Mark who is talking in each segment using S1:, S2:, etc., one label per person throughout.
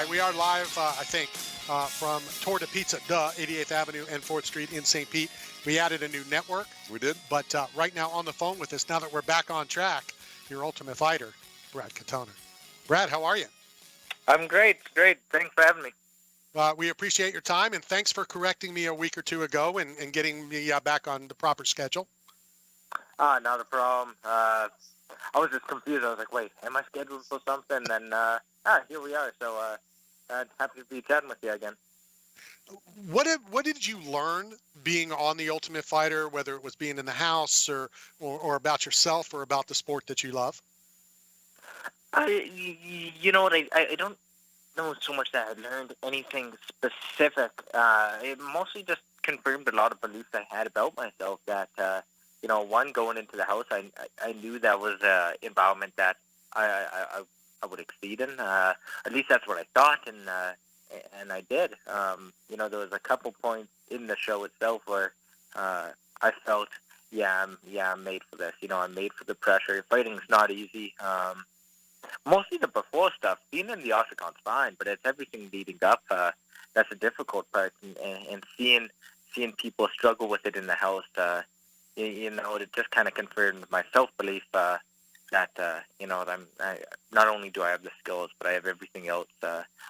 S1: We are live, I think, from Tour de Pizza, 88th Avenue and 4th Street in St. Pete. We added a new network.
S2: We did.
S1: But right now on the phone with us, now that we're back on track, your Ultimate Fighter, Brad Katona. Brad, how are you?
S3: I'm great. Thanks for having me.
S1: We appreciate your time, and thanks for correcting me a week or two ago and getting me back on the proper schedule.
S3: Not a problem. I was just confused. I was like, wait, am I scheduled for something? And here we are. So happy to be chatting with you again.
S1: What did you learn being on the Ultimate Fighter, whether it was being in the house or about yourself or about the sport that you love?
S3: You know what? I don't know so much that I learned anything specific. It mostly just confirmed a lot of beliefs I had about myself that, one, going into the house, I knew that was an environment that I would exceed in. At least that's what I thought, and I did. There was a couple points in the show itself where I felt, I'm made for this. I'm made for the pressure. Fighting's not easy. Mostly the before stuff. Being in the octagon's fine, but it's everything leading up. That's a difficult part, and seeing people struggle with it in the house. It just kind of confirmed my self-belief that I'm not only do I have the skills, but I have everything else,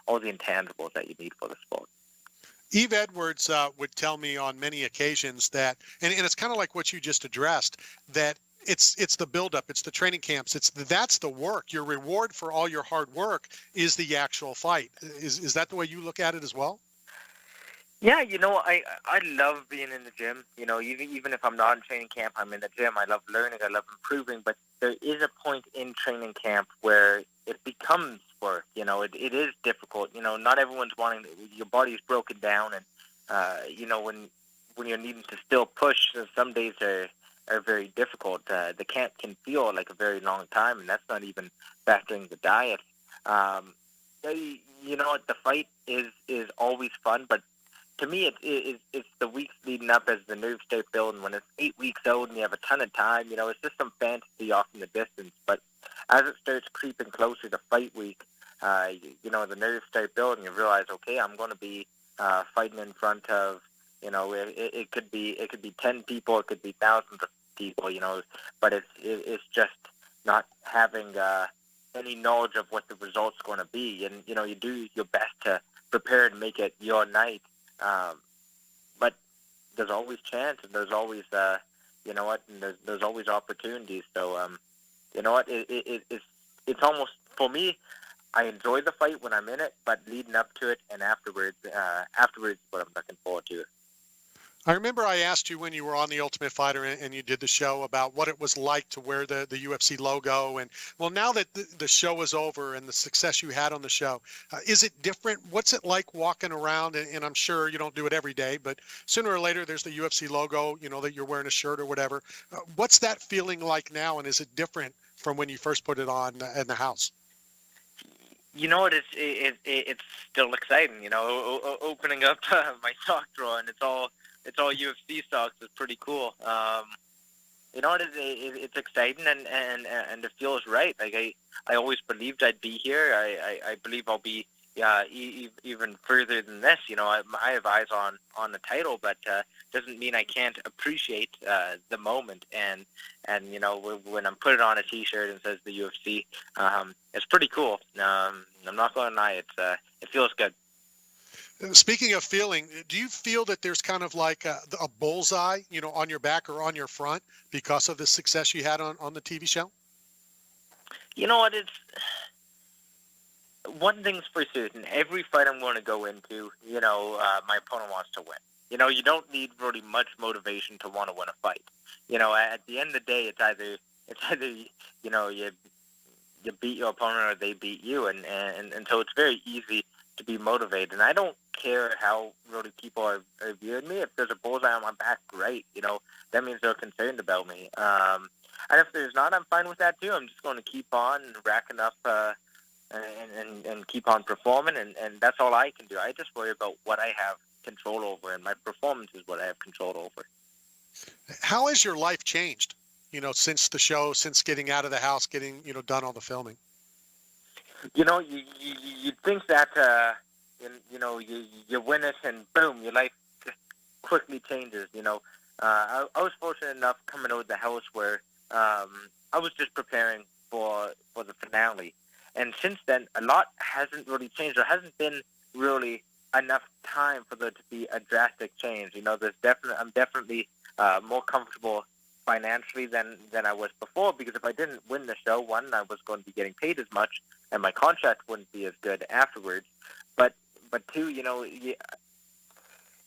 S3: all the intangibles that you need for the sport.
S1: Eve Edwards would tell me on many occasions that, and it's kind of like what you just addressed, that it's the buildup, it's the training camps, that's the work. Your reward for all your hard work is the actual fight. Is that the way you look at it as well?
S3: Yeah, I love being in the gym. Even if I'm not in training camp, I'm in the gym. I love learning. I love improving. But there is a point in training camp where it becomes work. It is difficult. Not everyone's wanting. Your body's broken down, and when you're needing to still push, some days are very difficult. The camp can feel like a very long time, and that's not even factoring the diet. The fight is always fun, but to me, it's the weeks leading up as the nerves start building. When it's 8 weeks out and you have a ton of time, it's just some fantasy off in the distance. But as it starts creeping closer to fight week, the nerves start building. You realize, okay, I'm going to be fighting in front of, it could be 10 people, it could be thousands of people, but it's just not having any knowledge of what the result's going to be. And, you do your best to prepare and make it your night. But there's always chance, and there's always, and there's always opportunities. So, it's almost, for me, I enjoy the fight when I'm in it, but leading up to it and afterwards is what I'm looking forward to.
S1: I remember I asked you when you were on The Ultimate Fighter and you did the show about what it was like to wear the UFC logo. And well, now that the show is over and the success you had on the show, is it different? What's it like walking around? And I'm sure you don't do it every day, but sooner or later there's the UFC logo, that you're wearing a shirt or whatever. What's that feeling like now? And is it different from when you first put it on in the house?
S3: It's still exciting, opening up my sock drawer and it's all UFC socks is pretty cool. It's exciting and it feels right. Like I always believed I'd be here. I believe I'll be even further than this. I have eyes on the title, but doesn't mean I can't appreciate the moment. And when I'm putting on a T-shirt and says the UFC, it's pretty cool. I'm not going to lie, it feels good.
S1: Speaking of feeling, do you feel that there's kind of like a bullseye, on your back or on your front because of the success you had on the TV show?
S3: You know what? It's one thing's for certain. Every fight I'm going to go into, my opponent wants to win. You don't need really much motivation to want to win a fight. At the end of the day, it's either you beat your opponent or they beat you, and so it's very easy to be motivated. And I don't care how really people are viewing me. If there's a bullseye on my back, great. That means they're concerned about me. And if there's not, I'm fine with that too. I'm just going to keep on racking up and keep on performing, and that's all I can do. I just worry about what I have control over, and my performance is what I have control over.
S1: How has your life changed, since the show, since getting out of the house, getting, done all the filming?
S3: You'd think that you win it and boom, your life just quickly changes. I was fortunate enough coming out of the house where I was just preparing for the finale, and since then a lot hasn't really changed. There hasn't been really enough time for there to be a drastic change. I'm definitely more comfortable financially than I was before, because if I didn't win the show, one, I was going to be getting paid as much, and my contract wouldn't be as good afterwards. But two,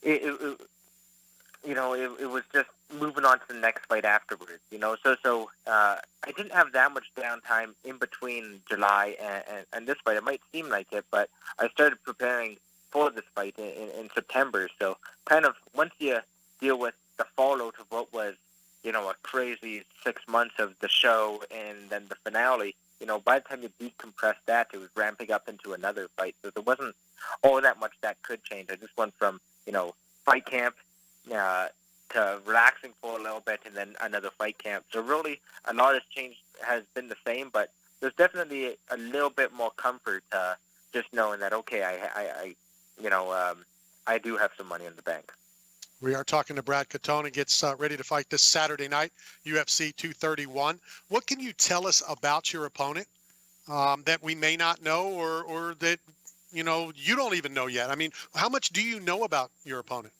S3: it was just moving on to the next fight afterwards. So I didn't have that much downtime in between July and this fight. It might seem like it, but I started preparing for this fight in September. So kind of once you deal with the fallout of what was, a crazy 6 months of the show and then the finale, by the time you decompress that, it was ramping up into another fight. So there wasn't all that much that could change. I just went from, fight camp to relaxing for a little bit and then another fight camp. So really a lot has been the same, but there's definitely a little bit more comfort just knowing that, okay, I do have some money in the bank.
S1: We are talking to Brad Katona, gets ready to fight this Saturday night, UFC 231. What can you tell us about your opponent that we may not know or that, you don't even know yet? I mean, how much do you know about your opponent?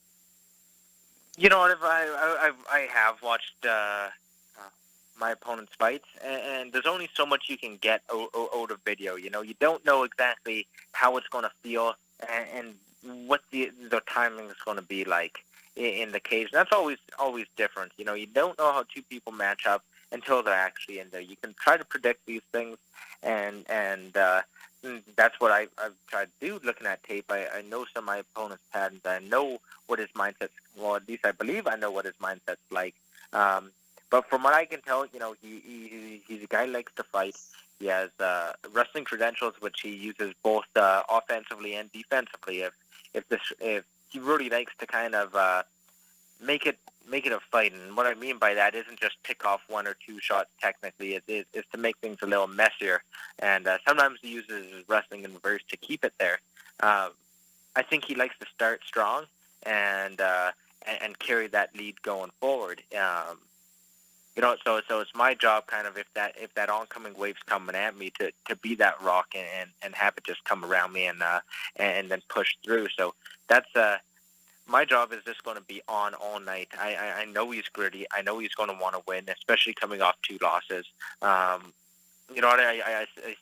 S3: I have watched my opponent's fights, and there's only so much you can get out of video. You don't know exactly how it's going to feel and what the timing is going to be like in the cage. That's always different. You don't know how two people match up until they're actually in there. You can try to predict these things, and that's what I've tried to do looking at tape. I know some of my opponent's patterns. I know what his mindset's, well, at least I believe I know what his mindset's like. But from what I can tell, he's a guy who likes to fight. He has wrestling credentials, which he uses both offensively and defensively. If he really likes to kind of make it a fight, and what I mean by that isn't just pick off one or two shots technically. It's to make things a little messier, and sometimes he uses his wrestling in reverse to keep it there. I think he likes to start strong and carry that lead going forward. So it's my job, kind of, if that oncoming wave's coming at me, to be that rock and have it just come around me and then push through. So that's my job is just going to be on all night. I know he's gritty. I know he's going to want to win, especially coming off 2 losses. I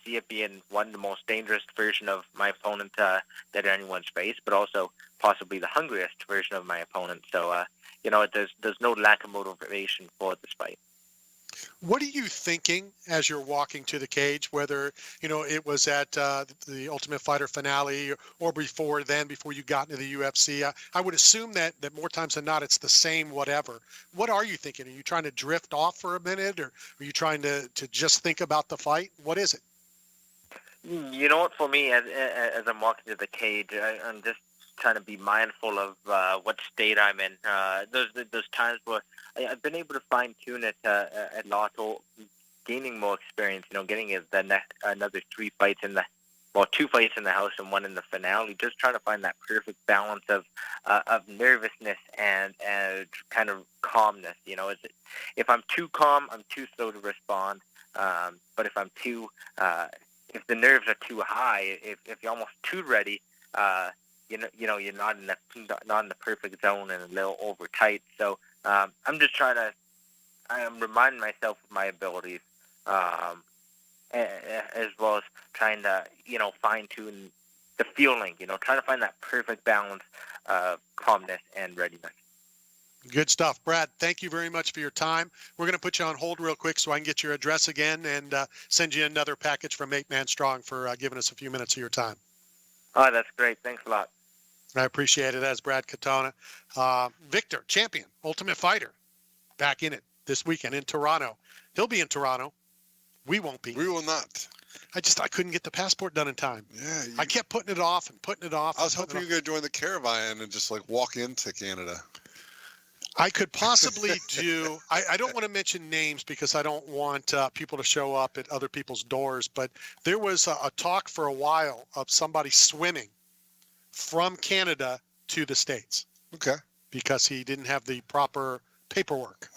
S3: see it being one of the most dangerous version of my opponent that anyone's faced, but also possibly the hungriest version of my opponent. So, there's no lack of motivation for this fight.
S1: What are you thinking as you're walking to the cage, whether, it was at the Ultimate Fighter finale or before you got into the UFC? I would assume that more times than not, it's the same whatever. What are you thinking? Are you trying to drift off for a minute, or are you trying to just think about the fight? What is it?
S3: For me, as I'm walking to the cage, I'm just trying to be mindful of what state I'm in. There's times where I've been able to fine tune it a lot, or gaining more experience. Getting another 2 fights in the house and 1 in the finale. Just trying to find that perfect balance of nervousness and kind of calmness. If I'm too calm, I'm too slow to respond. But if I'm if the nerves are too high, if you're almost too ready, you're not in the perfect zone and a little over tight. So I'm reminding myself of my abilities, as well as trying to fine tune the feeling. Trying to find that perfect balance of calmness and readiness.
S1: Good stuff. Brad, thank you very much for your time. We're going to put you on hold real quick so I can get your address again and send you another package from 8 Man Strong for giving us a few minutes of your time.
S3: Oh, that's great. Thanks a lot.
S1: I appreciate it. As Brad Katona, Victor, champion, Ultimate Fighter, back in it this weekend in Toronto. He'll be in Toronto. We won't be.
S2: We will not.
S1: I couldn't get the passport done in time.
S2: Yeah.
S1: I kept putting it off.
S2: I was hoping you were going to join the caravan and just walk into Canada.
S1: I could possibly do, I don't want to mention names because I don't want people to show up at other people's doors, but there was a talk for a while of somebody swimming from Canada to the States.
S2: Okay.
S1: Because he didn't have the proper paperwork.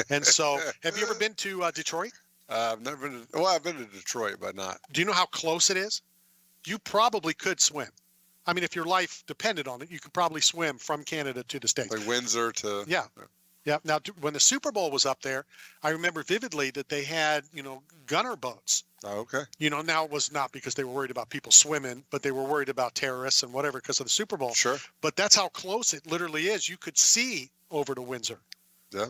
S1: And so, have you ever been to Detroit?
S2: I've never been to, well, I've been to Detroit, but not.
S1: Do you know how close it is? You probably could swim. I mean, if your life depended on it, you could probably swim from Canada to the States.
S2: Like Windsor to.
S1: Yeah. Yeah. Now, when the Super Bowl was up there, I remember vividly that they had, gunner boats.
S2: Oh, okay.
S1: Now it was not because they were worried about people swimming, but they were worried about terrorists and whatever because of the Super Bowl.
S2: Sure.
S1: But that's how close it literally is. You could see over to Windsor.
S2: Yeah.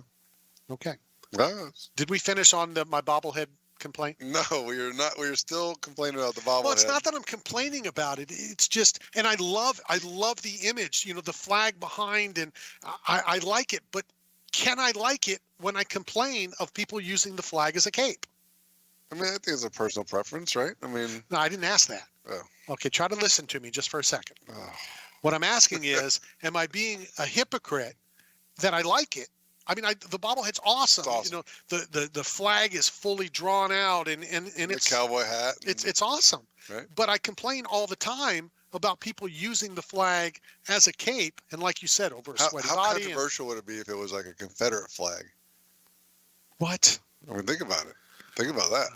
S1: Okay.
S2: Well,
S1: Did we finish on my bobblehead complaint?
S2: no, we are not. We are still complaining about the bobblehead.
S1: Well, it's not that I'm complaining about it. It's just, and I love the image, the flag behind, and I like it. But can I like it when I complain of people using the flag as a cape?
S2: I mean, I think it's a personal preference, right? I mean.
S1: No, I didn't ask that.
S2: Oh.
S1: Okay, try to listen to me just for a second.
S2: Oh.
S1: What I'm asking is, am I being a hypocrite that I like it? I mean, the bobblehead's awesome.
S2: It's awesome.
S1: The flag is fully drawn out, and it's
S2: the cowboy hat.
S1: It's awesome.
S2: Right.
S1: But I complain all the time about people using the flag as a cape, and like you said, over a sweaty
S2: how
S1: body.
S2: Controversial would it be if it was like a Confederate flag?
S1: What?
S2: I mean, think about it. Think about that.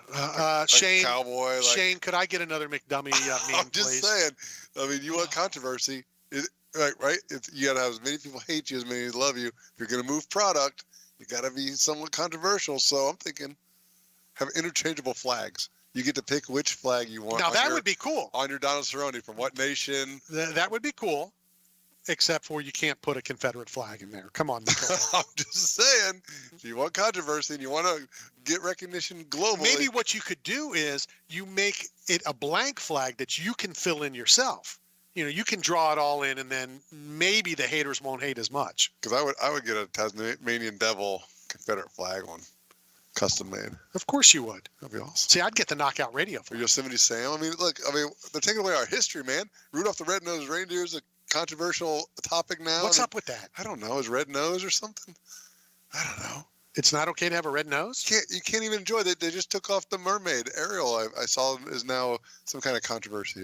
S2: Like
S1: Shane,
S2: cowboy. Like,
S1: Shane, could I get another McDummy meme,
S2: I'm just
S1: please?
S2: saying. I mean, you want controversy, right? You got to have as many people hate you as many love you. If you're going to move product, you got to be somewhat controversial. So I'm thinking, have interchangeable flags. You get to pick which flag you want.
S1: Now that would be cool.
S2: On your Donald Cerrone, from what nation?
S1: That would be cool, except for you can't put a Confederate flag in there. Come on, Nicole.
S2: I'm just saying, if you want controversy and you want to get recognition globally.
S1: Maybe what you could do is you make it a blank flag that you can fill in yourself. You can draw it all in, and then maybe the haters won't hate as much.
S2: Because I would get a Tasmanian Devil Confederate flag one, custom made.
S1: Of course you would.
S2: That'd be awesome.
S1: See, I'd get the knockout radio
S2: Or
S1: for you.
S2: Yosemite Sam. I mean, look. I mean, they're taking away our history, man. Rudolph the Red-Nosed Reindeer is a controversial topic now.
S1: What's up with that?
S2: I don't know. Is red nose or something? I don't know.
S1: It's not okay to have a red nose?
S2: You can't even enjoy it. They just took off the mermaid. Ariel, I saw, is now some kind of controversy.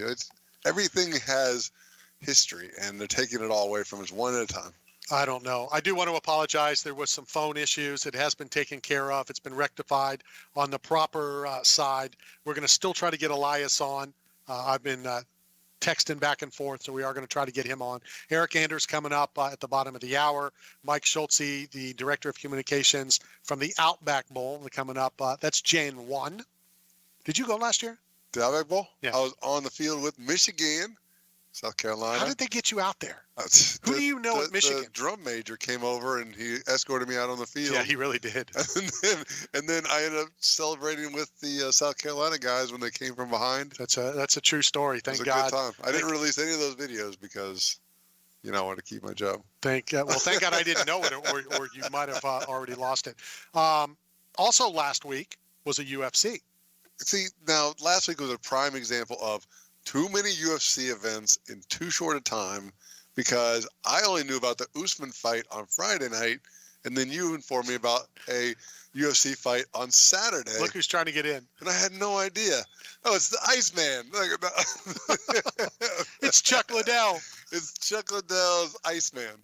S2: Everything has history, and they're taking it all away from us one at a time.
S1: I don't know. I do want to apologize. There was some phone issues. It has been taken care of. It's been rectified on the proper side. We're going to still try to get Elias on. I've been texting back and forth, so we are going to try to get him on. Eyrk Anders coming up at the bottom of the hour. Mike Schulze, the Director of Communications from the Outback Bowl, coming up. That's Jan 1. Did you go last year?
S2: The Outback Bowl?
S1: Yeah.
S2: I was on the field with Michigan, South Carolina.
S1: How did they get you out there? Who do you know at Michigan?
S2: The drum major came over and he escorted me out on the field.
S1: Yeah, he really did.
S2: And then I ended up celebrating with the South Carolina guys when they came from behind.
S1: That's a true story. Thank
S2: it was a
S1: God.
S2: good time. I didn't release any of those videos because, I wanted to keep my job.
S1: Thank God I didn't know it, or you might have already lost it. Also, last week was a UFC.
S2: See, now last week was a prime example of too many UFC events in too short a time, because I only knew about the Usman fight on Friday night, and then you informed me about a UFC fight on Saturday.
S1: Look who's trying to get in.
S2: And I had no idea. Oh, it's the Iceman.
S1: It's Chuck Liddell.
S2: It's Chuck Liddell's Iceman.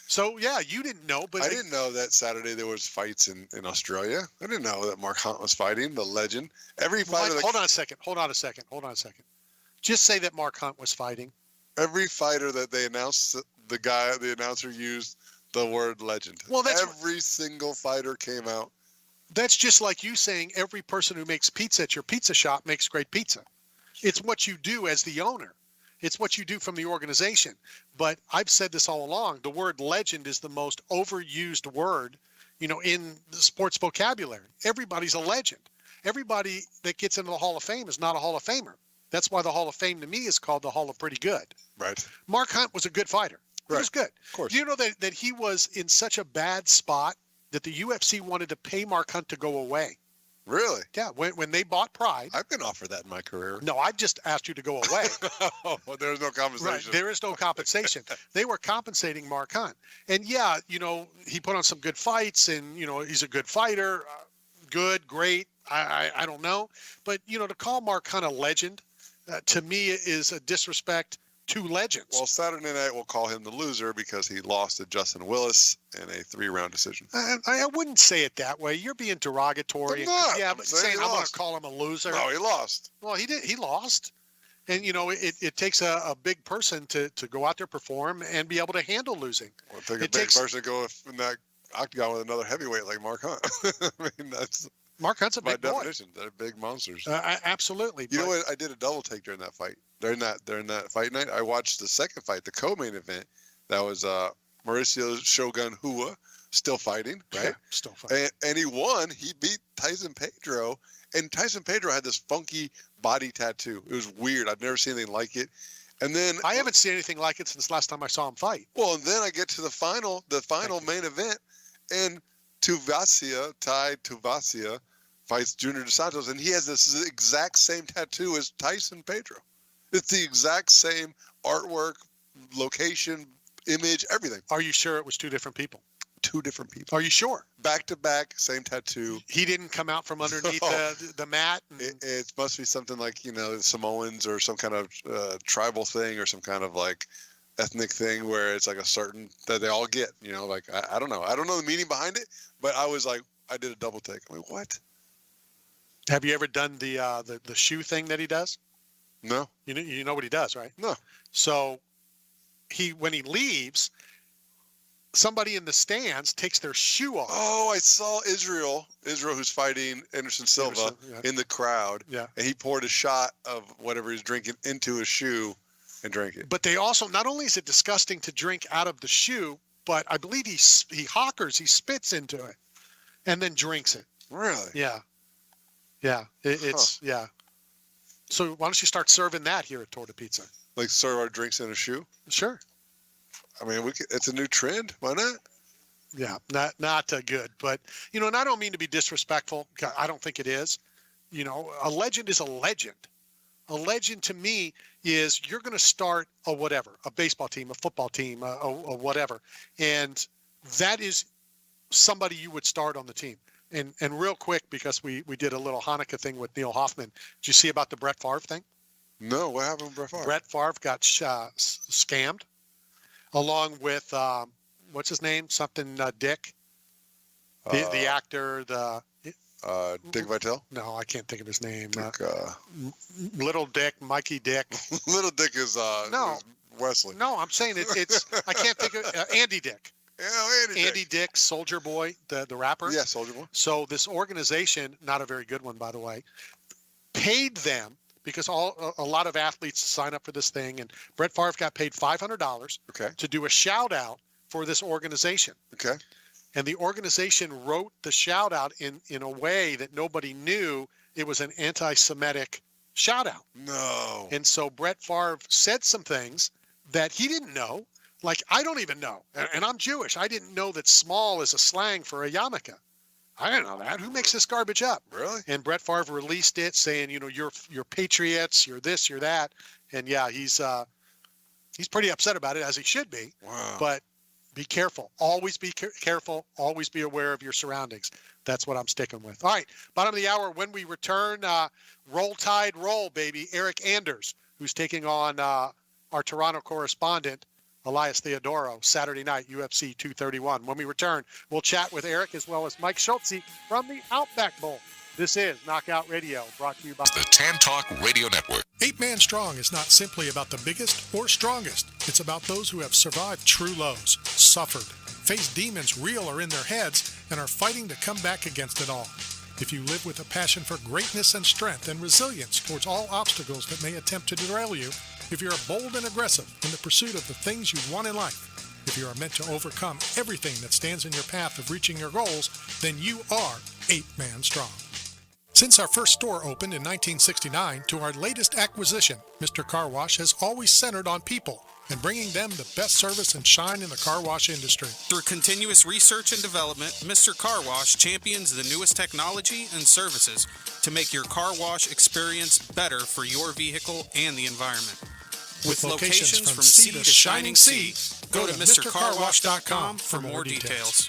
S1: So, yeah, you didn't know, but
S2: I didn't know that Saturday there was fights in Australia. I didn't know that Mark Hunt was fighting, the legend. Every fighter.
S1: Hold on a second. Just say that Mark Hunt was fighting.
S2: Every fighter that they announced, the announcer used the word legend.
S1: Well,
S2: every single fighter came out.
S1: That's just like you saying every person who makes pizza at your pizza shop makes great pizza. It's what you do as the owner. It's what you do from the organization. But I've said this all along. The word legend is the most overused word, in the sports vocabulary. Everybody's a legend. Everybody that gets into the Hall of Fame is not a Hall of Famer. That's why the Hall of Fame to me is called the Hall of Pretty Good.
S2: Right.
S1: Mark Hunt was a good fighter. He was good.
S2: Of course.
S1: Do you know that he was in such a bad spot that the UFC wanted to pay Mark Hunt to go away?
S2: Really?
S1: Yeah, when they bought Pride.
S2: I've been offered that in my career.
S1: No, I've just asked you to go away.
S2: Oh, there's no compensation.
S1: Right, there is no compensation. They were compensating Mark Hunt. And yeah, he put on some good fights, and, he's a good fighter. Good, great. I don't know. But, to call Mark Hunt a legend, to me, is a disrespect to legends.
S2: Well, Saturday night we'll call him the loser because he lost to Justin Willis in a 3-round decision.
S1: I wouldn't say it that way. You're being derogatory.
S2: I'm not.
S1: Yeah,
S2: I'm
S1: but
S2: saying
S1: I'm going to call him a loser.
S2: No, he lost.
S1: Well, he did. He lost. And, it takes a big person to go out there, perform, and be able to handle losing.
S2: Well, it takes a big person to go in that octagon with another heavyweight like Mark Hunt. I mean, that's
S1: Mark Hunt's a big boy.
S2: by definition. They're big monsters.
S1: Absolutely.
S2: You know what? I did a double take during that fight. During that fight night, I watched the second fight, the co-main event. That was Mauricio Shogun Hua, still fighting, right?
S1: Yeah, still fighting.
S2: And he won. He beat Tyson Pedro. And Tyson Pedro had this funky body tattoo. It was weird. I've never seen anything like it. And then
S1: I haven't seen anything like it since last time I saw him fight.
S2: Well, and then I get to the final main event, and Tai Tuivasa fights Junior Dos Santos, and he has this exact same tattoo as Tyson Pedro. It's the exact same artwork, location, image, everything.
S1: Are you sure it was two different people?
S2: Two different people.
S1: Are you sure?
S2: Back to back, same tattoo.
S1: He didn't come out from underneath the mat?
S2: It must be something like, Samoans or some kind of tribal thing or some kind of like ethnic thing where it's like a certain that they all get, like, I don't know. I don't know the meaning behind it, but I was like, I did a double take. I'm like, what?
S1: Have you ever done the shoe thing that he does?
S2: No.
S1: You know what he does, right?
S2: No.
S1: So when he leaves, somebody in the stands takes their shoe off.
S2: Oh, I saw Israel who's fighting Anderson Silva in the crowd.
S1: Yeah.
S2: And he poured a shot of whatever he's drinking into his shoe and drank it.
S1: But they also, not only is it disgusting to drink out of the shoe, but I believe he spits into it and then drinks it.
S2: Really?
S1: Yeah. Yeah. Yeah. So why don't you start serving that here at Torta Pizza?
S2: Like serve our drinks in a shoe?
S1: Sure.
S2: I mean, it's a new trend. Why not?
S1: Yeah, not good. But, and I don't mean to be disrespectful. I don't think it is. A legend is a legend. A legend to me is you're going to start a baseball team, a football team, a whatever. And that is somebody you would start on the team. And real quick, because we did a little Hanukkah thing with Neil Hoffman. Did you see about the Brett Favre thing?
S2: No, what happened with Brett Favre?
S1: Brett Favre got scammed along with, what's his name? Something Dick. The actor,
S2: Dick Vitale?
S1: No, I can't think of his name.
S2: Dick,
S1: Little Dick, Mikey Dick.
S2: Little Dick is
S1: no,
S2: Wesley.
S1: No, I'm saying it's I can't think of Andy Dick.
S2: Yeah,
S1: Andy Dick, Soldier Boy, the rapper.
S2: Yeah, Soldier Boy.
S1: So this organization, not a very good one, by the way, paid them because a lot of athletes sign up for this thing, and Brett Favre got paid $500 to do a shout out for this organization.
S2: Okay.
S1: And the organization wrote the shout out in a way that nobody knew it was an anti-Semitic shout out.
S2: No.
S1: And so Brett Favre said some things that he didn't know. Like, I don't even know. And I'm Jewish. I didn't know that small is a slang for a yarmulke. I didn't know that. Who makes this garbage up?
S2: Really?
S1: And Brett Favre released it saying, you're patriots, you're this, you're that. And yeah, he's pretty upset about it, as he should be.
S2: Wow.
S1: But be careful. Always be careful. Always be aware of your surroundings. That's what I'm sticking with. All right. Bottom of the hour. When we return, Roll Tide Roll, baby. Eyrk Anders, who's taking on our Toronto correspondent, Elias Theodoro, Saturday night, UFC 231. When we return, we'll chat with Eyrk as well as Mike Schulze from the Outback Bowl. This is Knockout Radio, brought to you by
S4: the Tan Talk Radio Network.
S5: 8 Man Strong is not simply about the biggest or strongest. It's about those who have survived true lows, suffered, faced demons real or in their heads, and are fighting to come back against it all. If you live with a passion for greatness and strength and resilience towards all obstacles that may attempt to derail you, if you're bold and aggressive in the pursuit of the things you want in life, if you are meant to overcome everything that stands in your path of reaching your goals, then you are 8 Man Strong. Since our first store opened in 1969 to our latest acquisition, Mr. Car Wash has always centered on people and bringing them the best service and shine in the car wash industry.
S6: Through continuous research and development, Mr. Car Wash champions the newest technology and services to make your car wash experience better for your vehicle and the environment. With locations from sea to shining sea, go to MrCarWash.com for more details.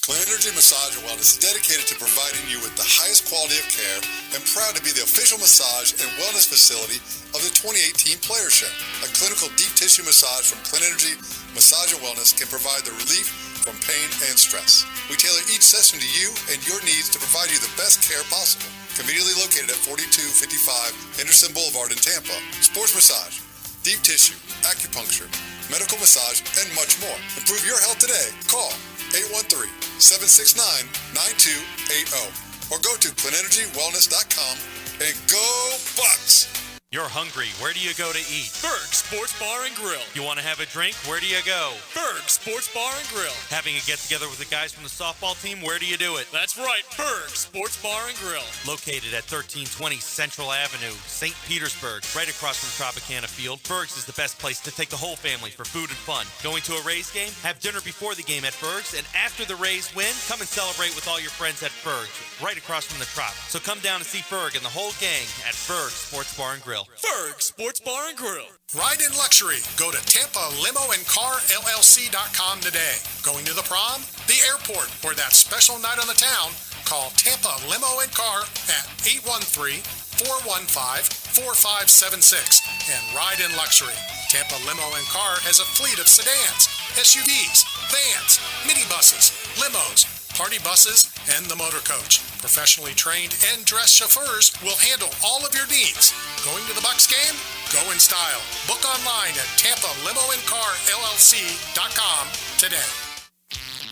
S2: Clean Energy Massage and Wellness is dedicated to providing you with the highest quality of care and proud to be the official massage and wellness facility of the 2018 Players Show. A clinical deep tissue massage from Clean Energy Massage and Wellness can provide the relief from pain and stress. We tailor each session to you and your needs to provide you the best care possible. Conveniently located at 4255 Henderson Boulevard in Tampa. Sports massage, deep tissue, acupuncture, medical massage, and much more. Improve your health today. Call 813-769-9280 or go to cleanenergywellness.com and go Bucks!
S7: You're hungry. Where do you go to eat?
S8: Berg Sports Bar and Grill.
S7: You want to have a drink? Where do you go?
S8: Berg Sports Bar and Grill.
S7: Having a get-together with the guys from the softball team? Where do you do it?
S8: That's right, Berg Sports Bar and Grill.
S7: Located at 1320 Central Avenue, St. Petersburg, right across from Tropicana Field. Berg's is the best place to take the whole family for food and fun. Going to a Rays game? Have dinner before the game at Berg's, and after the Rays win, come and celebrate with all your friends at Berg's, right across from the Trop. So come down and see Berg and the whole gang at Berg's Sports Bar and Grill.
S8: Berg Sports Bar and Grill.
S5: Ride in luxury. Go to TampaLimoandCarLLC.com today. Going to the prom, the airport, or that special night on the town? Call Tampa Limo and Car at 813-415-4576 and ride in luxury. Tampa Limo and Car has a fleet of sedans, SUVs, vans, minibuses, limos, party buses, and the motor coach. Professionally trained and dressed chauffeurs will handle all of your needs. Going to the Bucks game? Go in style. Book online at TampaLimoandCarLLC.com today.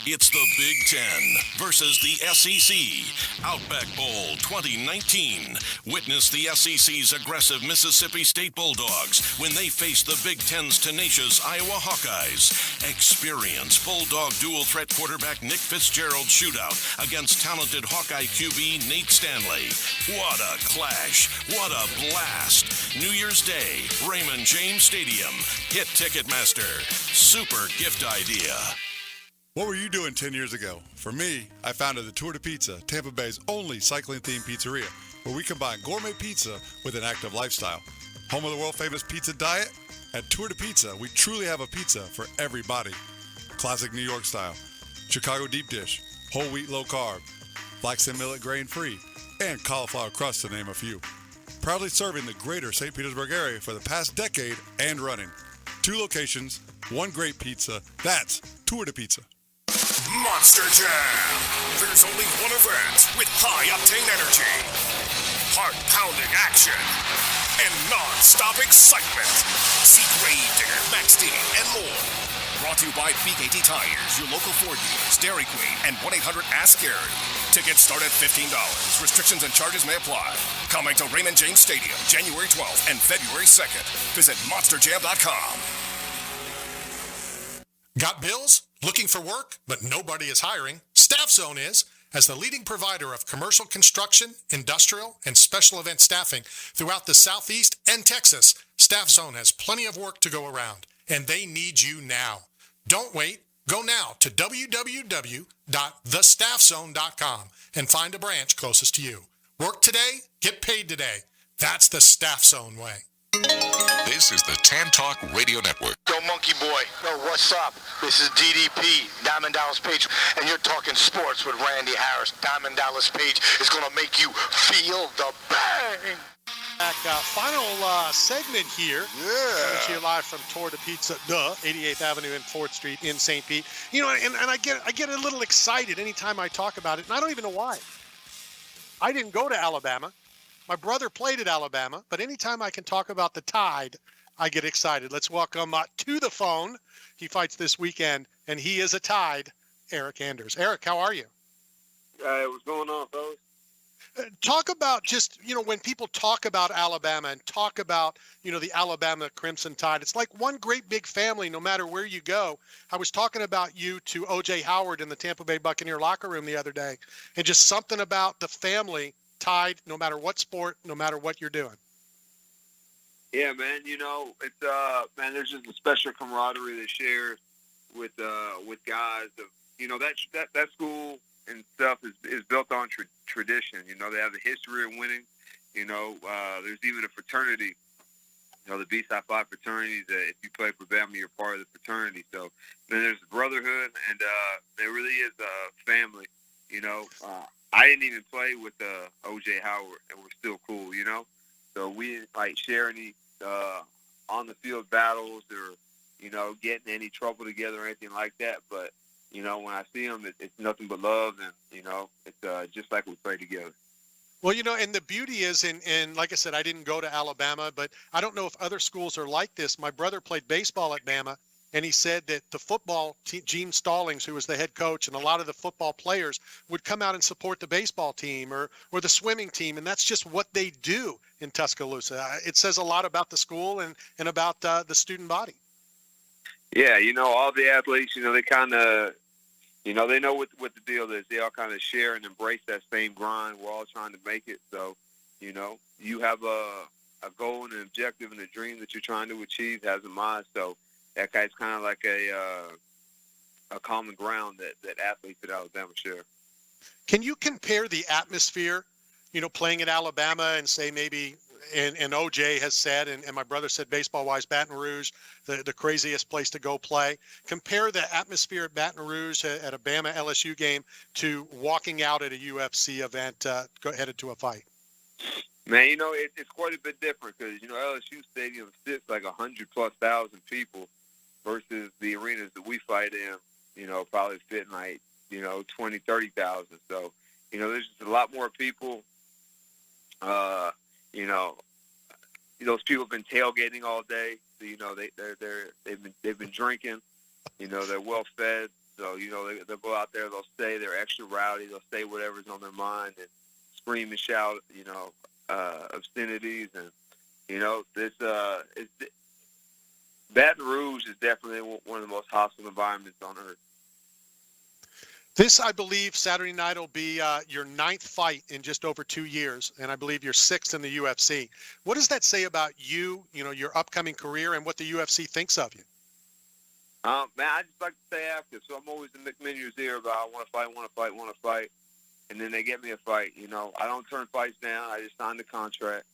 S9: It's the Big Ten versus the SEC. Outback Bowl 2019. Witness the SEC's aggressive Mississippi State Bulldogs when they face the Big Ten's tenacious Iowa Hawkeyes. Experience Bulldog dual threat quarterback Nick Fitzgerald's shootout against talented Hawkeye QB Nate Stanley. What a clash. What a blast. New Year's Day, Raymond James Stadium. Hit Ticketmaster. Super gift idea.
S10: What were you doing 10 years ago? For me, I founded the Tour de Pizza, Tampa Bay's only cycling-themed pizzeria, where we combine gourmet pizza with an active lifestyle. Home of the world-famous pizza diet? At Tour de Pizza, we truly have a pizza for every body. Classic New York style, Chicago deep dish, whole wheat low carb, flaxen millet grain-free, and cauliflower crust to name a few. Proudly serving the greater St. Petersburg area for the past decade and running. 2 locations, 1 great pizza. That's Tour de Pizza.
S11: Monster Jam. There's only one event with high-octane energy, heart-pounding action, and non-stop excitement. See Gravedigger, Max D, and more. Brought to you by BKT Tires, your local Ford dealers, Dairy Queen, and 1-800-ASK-GARY. Tickets start at $15. Restrictions and charges may apply. Coming to Raymond James Stadium, January 12th and February 2nd. Visit monsterjam.com.
S5: Got bills? Looking for work, but nobody is hiring? Staff Zone is. As the leading provider of commercial construction, industrial, and special event staffing throughout the Southeast and Texas, Staff Zone has plenty of work to go around, and they need you now. Don't wait. Go now to www.thestaffzone.com and find a branch closest to you. Work today, get paid today. That's the Staff Zone way.
S4: This is the Tan Talk Radio Network.
S12: Yo, Monkey Boy. Yo, what's up? This is DDP, Diamond Dallas Page, and you're talking sports with Randy Harris. Diamond Dallas Page is going to make you feel the bang.
S1: Final segment here.
S2: Yeah.
S1: Coming to you live from Tour de Pizza, 88th Avenue and 4th Street in St. Pete. You know, and I get a little excited anytime I talk about it, and I don't even know why. I didn't go to Alabama. My brother played at Alabama, but anytime I can talk about the Tide, I get excited. Let's welcome to the phone. He fights this weekend, and he is a Tide, Eyrk Anders. Eyrk, how are you?
S13: What's going on, fellas?
S1: Talk about just, when people talk about Alabama and talk about, the Alabama Crimson Tide, it's like one great big family no matter where you go. I was talking about you to O.J. Howard in the Tampa Bay Buccaneer locker room the other day, and just something about the family tied no matter what sport, no matter what you're doing.
S13: Yeah, man. It's man. There's just a special camaraderie they share with guys. That school and stuff is built on tradition. They have a history of winning. There's even a fraternity. The B-Psi-Phi fraternity. That if you play for Bama, you're part of the fraternity. So then there's brotherhood, and there really is a family. I didn't even play with O.J. Howard, and we're still cool. So we didn't share any on the field battles or getting any trouble together or anything like that. But when I see them, it's nothing but love, and it's just like we play together.
S1: Well, and the beauty is, and like I said, I didn't go to Alabama, but I don't know if other schools are like this. My brother played baseball at Bama, and he said that the football team, Gene Stallings, who was the head coach, and a lot of the football players would come out and support the baseball team or the swimming team, and that's just what they do in Tuscaloosa. It says a lot about the school and about the student body.
S13: Yeah, all the athletes, they kind of, they know what the deal is. They all kind of share and embrace that same grind. We're all trying to make it. So, you have a goal and an objective and a dream that you're trying to achieve, has a mind. So that guy's kind of like a common ground that athletes at Alabama share.
S1: Can you compare the atmosphere, playing at Alabama and say maybe, and OJ has said, and my brother said baseball-wise, Baton Rouge, the craziest place to go play. Compare the atmosphere at Baton Rouge at a Bama LSU game to walking out at a UFC event headed to a fight.
S13: Man, it's quite a bit different because, LSU Stadium sits like 100,000+ people versus the arenas that we fight in, probably fitting like, 20,000, 30,000. So, there's just a lot more people. Those people have been tailgating all day. So, they've been drinking. They're well fed. So, they'll go out there. They'll say they're extra rowdy. They'll say whatever's on their mind and scream and shout. Obscenities and Baton Rouge is definitely one of the most hostile environments on earth.
S1: This, I believe, Saturday night will be your 9th fight in just over 2 years, and I believe your 6th in the UFC. What does that say about you, your upcoming career, and what the UFC thinks of you?
S13: Man, I just like to stay active, so I'm always in McMenu's ear about I want to fight, and then they get me a fight. I don't turn fights down. I just signed the contract,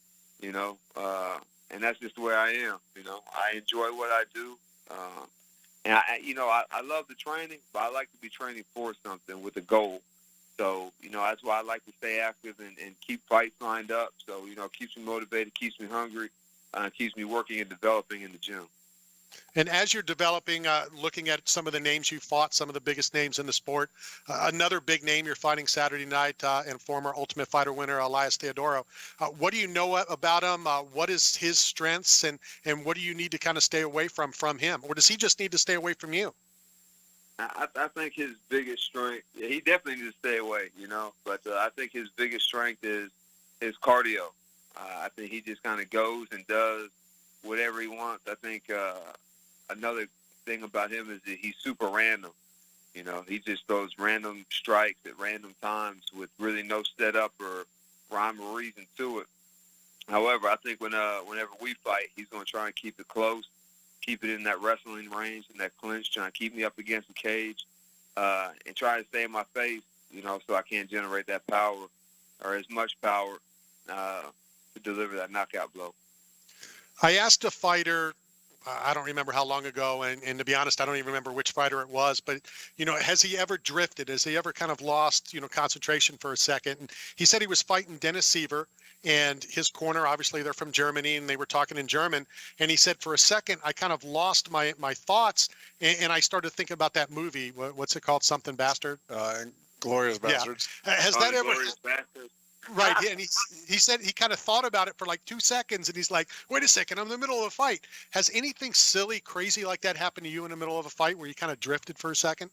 S13: and that's just the way I am. I enjoy what I do. And I love the training, but I like to be training for something with a goal. So, that's why I like to stay active and keep fights lined up. So, it keeps me motivated, keeps me hungry, keeps me working and developing in the gym.
S1: And as you're developing, looking at some of the names you fought, some of the biggest names in the sport, another big name you're fighting Saturday night, and former Ultimate Fighter winner Elias Theodoro. What do you know about him? What is his strengths, and what do you need to kind of stay away from him? Or does he just need to stay away from you?
S13: I think his biggest strength, he definitely needs to stay away, but I think his biggest strength is his cardio. I think he just kind of goes and does whatever he wants. I think another thing about him is that he's super random. He just throws random strikes at random times with really no setup or rhyme or reason to it. However, I think whenever we fight, he's going to try and keep it close, keep it in that wrestling range and that clinch, trying to keep me up against the cage, and try to stay in my face, so I can't generate that power or as much power to deliver that knockout blow.
S1: I asked a fighter, I don't remember how long ago, and to be honest, I don't even remember which fighter it was, but, has he ever drifted? Has he ever kind of lost, concentration for a second? And he said he was fighting Dennis Seaver, and his corner, obviously they're from Germany, and they were talking in German. And he said, for a second, I kind of lost my thoughts, and I started thinking about that movie. What's it called? Something Bastard?
S2: Glorious Bastards.
S1: Yeah. Has that ever...
S13: Bastards.
S1: Right, yeah, and he said he kind of thought about it for like 2 seconds, and he's like, wait a second, I'm in the middle of a fight. Has anything silly, crazy like that happened to you in the middle of a fight where you kind of drifted for a second?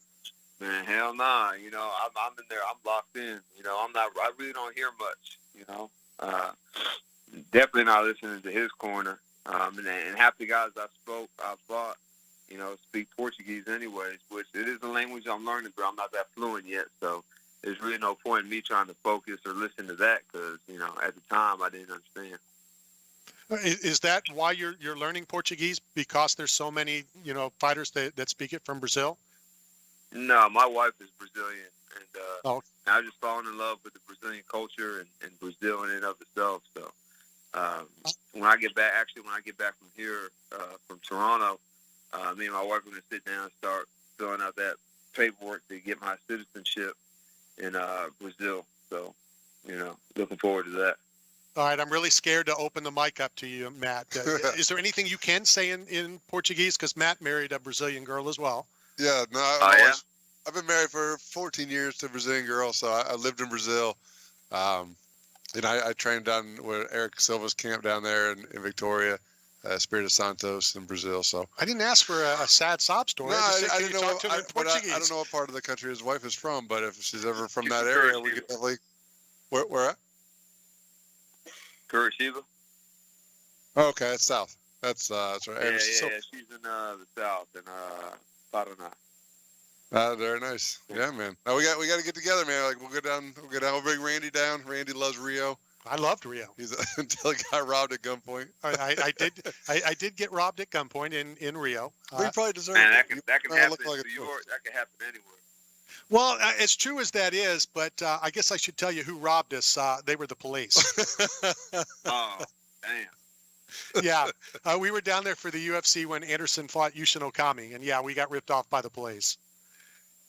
S13: Man, hell nah. I'm in there. I'm locked in. I really don't hear much, definitely not listening to his corner. And half the guys I fought, speak Portuguese anyways, which it is a language I'm learning, but I'm not that fluent yet. So there's really no point in me trying to focus or listen to that because, you know, at the time I didn't understand.
S1: Is that why you're learning Portuguese, because there's so many, you know, fighters that speak it from Brazil?
S13: No, my wife is Brazilian, and
S1: Oh.
S13: I just fallen in love with the Brazilian culture and Brazil in and of itself. So when I get back from here, from Toronto, me and my wife are going to sit down and start filling out that paperwork to get my citizenship in Brazil. So, you know, looking forward to that.
S1: All right, I'm really scared to open the mic up to you, Matt. Is there anything you can say in Portuguese? Because Matt married a Brazilian girl as well.
S2: Yeah, no, I've been married for 14 years to a Brazilian girl, so I lived in Brazil. And I trained down with Eyrk Silva's camp down there in Victoria, Espírito Santos in Brazil. So
S1: I didn't ask for a sad sob story.
S2: No,
S1: I
S2: didn't know. I don't know what part of the country his wife is from, but if she's ever from that area, we could definitely. Where at?
S13: Curitiba.
S2: Oh, okay, it's south. That's right.
S13: Yeah, she's in the south in Paraná.
S2: Very nice. Yeah, man. Now we got to get together, man. Like we'll go down. We'll bring Randy down. Randy loves Rio.
S1: I loved Rio.
S2: Until he got robbed at gunpoint.
S1: I did get robbed at gunpoint in Rio.
S2: He probably deserved
S13: man,
S2: it.
S13: That can happen in New York. That can happen anywhere.
S1: Well, as true as that is, but I guess I should tell you who robbed us. They were the police.
S13: Oh, damn.
S1: Yeah, we were down there for the UFC when Anderson fought Yushin Okami, and yeah, we got ripped off by the police.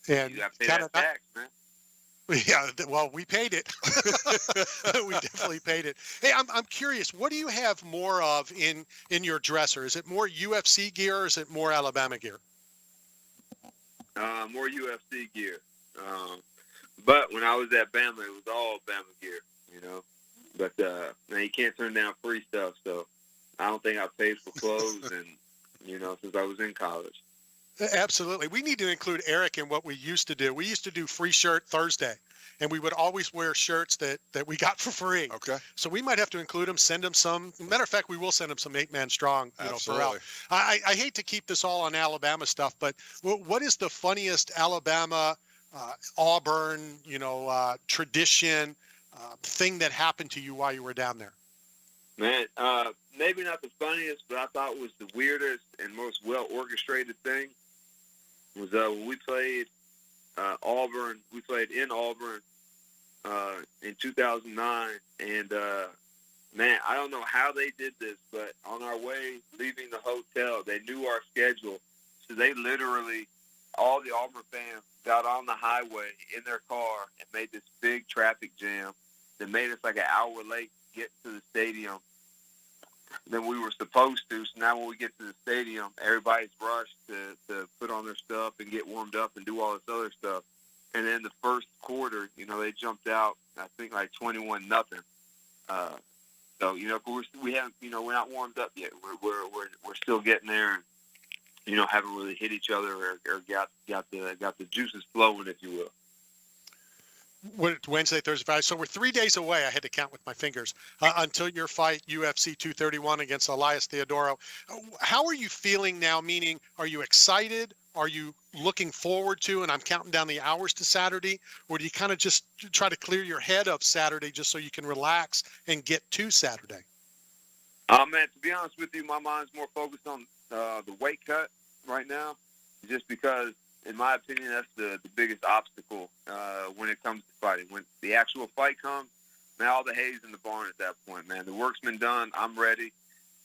S1: And
S13: you got to pay that tax, man.
S1: Yeah, well, we paid it. We definitely paid it. Hey, I'm curious. What do you have more of in your dresser? Is it more UFC gear or is it more Alabama gear?
S13: More UFC gear. But when I was at Bama, it was all Bama gear, you know. But man, you can't turn down free stuff. So I don't think I paid for clothes, and you know, since I was in college.
S1: Absolutely. We need to include Eyrk in what we used to do. We used to do Free Shirt Thursday, and we would always wear shirts that we got for free.
S2: Okay.
S1: So we might have to include them, send them some. Matter of fact, we will send them some 8-man strong, for Al. I hate to keep this all on Alabama stuff, but what is the funniest Alabama, Auburn, tradition, thing that happened to you while you were down there?
S13: Man, maybe not the funniest, but I thought was the weirdest and most well-orchestrated thing was when we played Auburn. We played in Auburn in 2009, and man, I don't know how they did this, but on our way leaving the hotel, they knew our schedule, so they literally, all the Auburn fans got on the highway in their car and made this big traffic jam that made us like an hour late get to the stadium than we were supposed to. So now when we get to the stadium, everybody's rushed to put on their stuff and get warmed up and do all this other stuff. And then the first quarter, they jumped out, I think like 21-0. So, we haven't, we're not warmed up yet. We're still getting there and, haven't really hit each other or got the juices flowing, if you will.
S1: Wednesday, Thursday, Friday. So we're 3 days away. I had to count with my fingers until your fight, UFC 231 against Elias Theodoro. How are you feeling now? Meaning, are you excited? Are you looking forward to, and I'm counting down the hours to Saturday, or do you kind of just try to clear your head of Saturday just so you can relax and get to Saturday?
S13: Man, to be honest with you, my mind's more focused on the weight cut right now, just because, in my opinion, that's the biggest obstacle when it comes to fighting. When the actual fight comes, man, all the hay's in the barn at that point, man. The work's been done. I'm ready.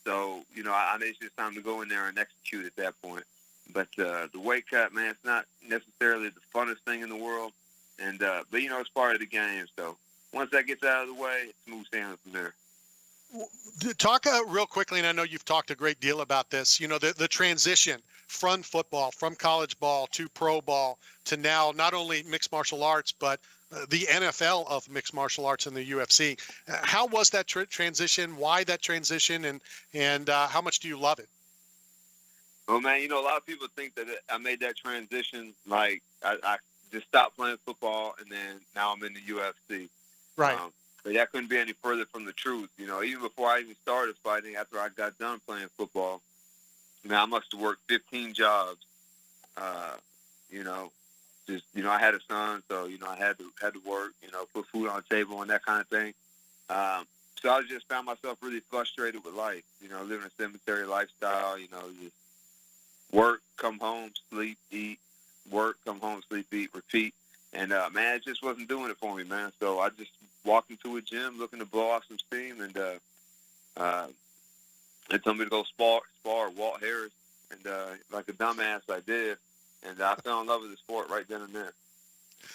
S13: So, I think it's just time to go in there and execute at that point. But the weight cut, man, it's not necessarily the funnest thing in the world. And but, it's part of the game. So once that gets out of the way, it's smooth sailing from there.
S1: Talk real quickly, and I know you've talked a great deal about this, the transition from football, from college ball to pro ball to now not only mixed martial arts, but the NFL of mixed martial arts and the UFC. How was that transition? Why that transition? And how much do you love it?
S13: Well, man, a lot of people think that I made that transition like I just stopped playing football and then now I'm in the UFC.
S1: Right.
S13: But that couldn't be any further from the truth. Even before I even started fighting, after I got done playing football, I must have worked 15 jobs, just, I had a son, so, I had to work, put food on the table and that kind of thing. So I just found myself really frustrated with life, living a cemetery lifestyle, just work, come home, sleep, eat, work, come home, sleep, eat, repeat. And, man, it just wasn't doing it for me, man. So I just walked into a gym looking to blow off some steam, and they told me to go spar Walt Harris. And like a dumbass, I did. And I fell in love with the sport right then and there.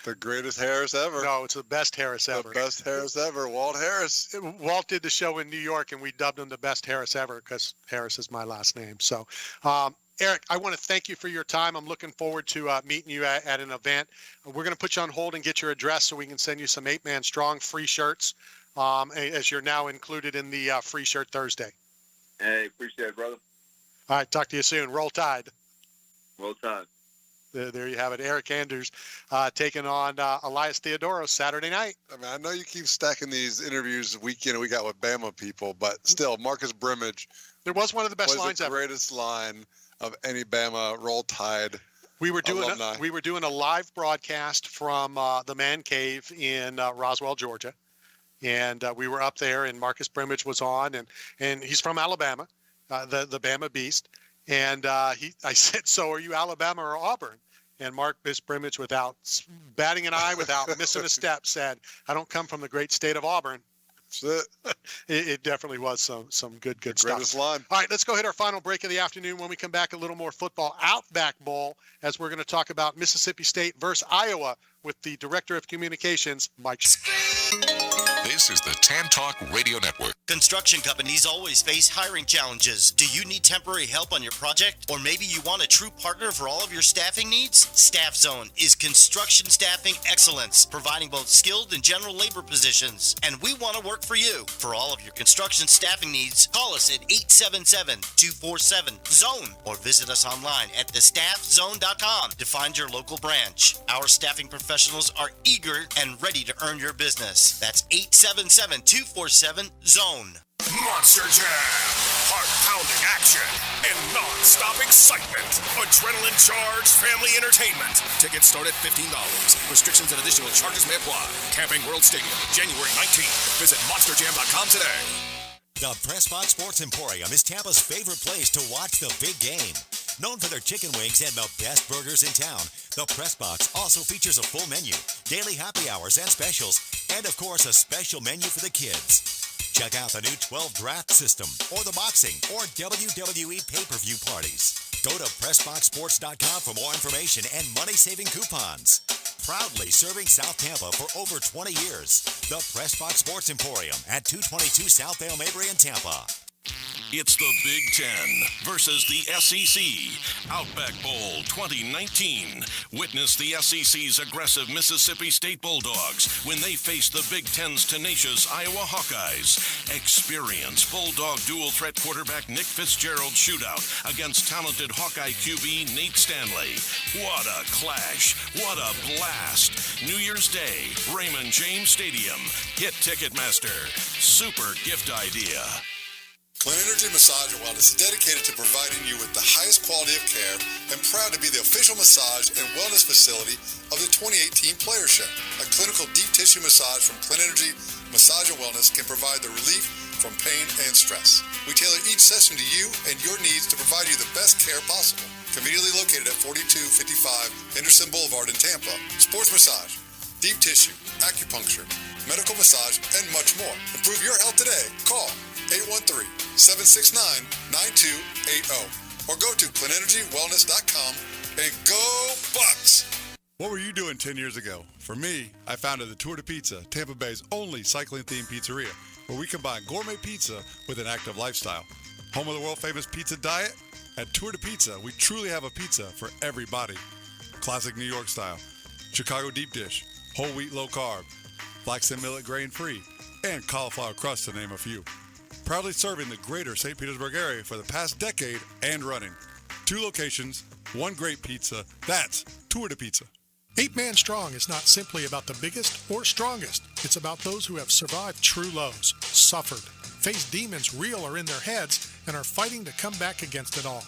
S2: The greatest Harris ever.
S1: No, it's the best Harris ever.
S2: The best Harris ever, Walt Harris.
S1: Walt did the show in New York, and we dubbed him the best Harris ever because Harris is my last name. So, Eyrk, I want to thank you for your time. I'm looking forward to meeting you at an event. We're going to put you on hold and get your address so we can send you some 8-Man Strong free shirts, as you're now included in the Free Shirt Thursday.
S13: Hey, appreciate it, brother.
S1: All right, talk to you soon. Roll Tide.
S13: Roll Tide.
S1: There you have it. Eyrk Anders taking on Elias Theodoro Saturday night.
S2: I mean, I know you keep stacking these interviews week in and week out with Bama people, but still, Marcus Brimage.
S1: There was one of the best lines
S2: the
S1: ever.
S2: Greatest line of any Bama Roll Tide.
S1: We were doing
S2: alumni.
S1: a live broadcast from the Man Cave in Roswell, Georgia, and we were up there, and Marcus Brimage was on, and he's from Alabama, the Bama Beast, and I said, "So are you Alabama or Auburn?" And Marcus Brimage, without batting an eye, without missing a step, said, "I don't come from the great state of Auburn."
S2: That's it.
S1: It definitely was some good stuff.
S2: Greatest line.
S1: All right, let's go hit our final break of the afternoon. When we come back, a little more football Outback Bowl, as we're going to talk about Mississippi State versus Iowa with the Director of Communications, Mike.
S4: This is the Tan Talk Radio Network.
S14: Construction companies always face hiring challenges. Do you need temporary help on your project? Or maybe you want a true partner for all of your staffing needs? Staff Zone is construction staffing excellence, providing both skilled and general labor positions. And we want to work for you. For all of your construction staffing needs, call us at 877-247-ZONE or visit us online at thestaffzone.com to find your local branch. Our staffing professionals are eager and ready to earn your business. That's 877-247-ZONE.
S11: Monster Jam. Heart-pounding action and non-stop excitement. Adrenaline-charged family entertainment. Tickets start at $15. Restrictions and additional charges may apply. Camping World Stadium, January 19th. Visit monsterjam.com today.
S15: The Pressbox Sports Emporium is Tampa's favorite place to watch the big game. Known for their chicken wings and the best burgers in town, the Pressbox also features a full menu, daily happy hours and specials, and of course a special menu for the kids. Check out the new 12 draft system, or the boxing, or WWE pay-per-view parties. Go to PressboxSports.com for more information and money-saving coupons. Proudly serving South Tampa for over 20 years. The Pressbox Sports Emporium at 222 South Dale Mabry in Tampa.
S9: It's the Big Ten versus the SEC. Outback Bowl 2019. Witness the SEC's aggressive Mississippi State Bulldogs when they face the Big Ten's tenacious Iowa Hawkeyes. Experience Bulldog dual threat quarterback Nick Fitzgerald's shootout against talented Hawkeye QB Nate Stanley. What a clash. What a blast. New Year's Day, Raymond James Stadium. Hit Ticketmaster. Super gift idea.
S10: Clean Energy Massage and Wellness is dedicated to providing you with the highest quality of care and proud to be the official massage and wellness facility of the 2018 Players Show. A clinical deep tissue massage from Clean Energy Massage and Wellness can provide the relief from pain and stress. We tailor each session to you and your needs to provide you the best care possible. Conveniently located at 4255 Henderson Boulevard in Tampa. Sports massage, deep tissue, acupuncture, medical massage, and much more. Improve your health today. Call 813-769-9280 or go to cleanenergywellness.com and go Bucks! What were you doing 10 years ago? For me, I founded the Tour de Pizza, Tampa Bay's only cycling-themed pizzeria, where we combine gourmet pizza with an active lifestyle. Home of the world-famous pizza diet? At Tour de Pizza, we truly have a pizza for every body. Classic New York style, Chicago deep dish, whole wheat low carb, flaxen millet grain-free, and cauliflower crust to name a few. Proudly serving the greater St. Petersburg area for the past decade and running. 2 locations, 1 great pizza. That's Tour de Pizza.
S5: 8-Man Strong is not simply about the biggest or strongest. It's about those who have survived true lows, suffered, faced demons real or in their heads, and are fighting to come back against it all.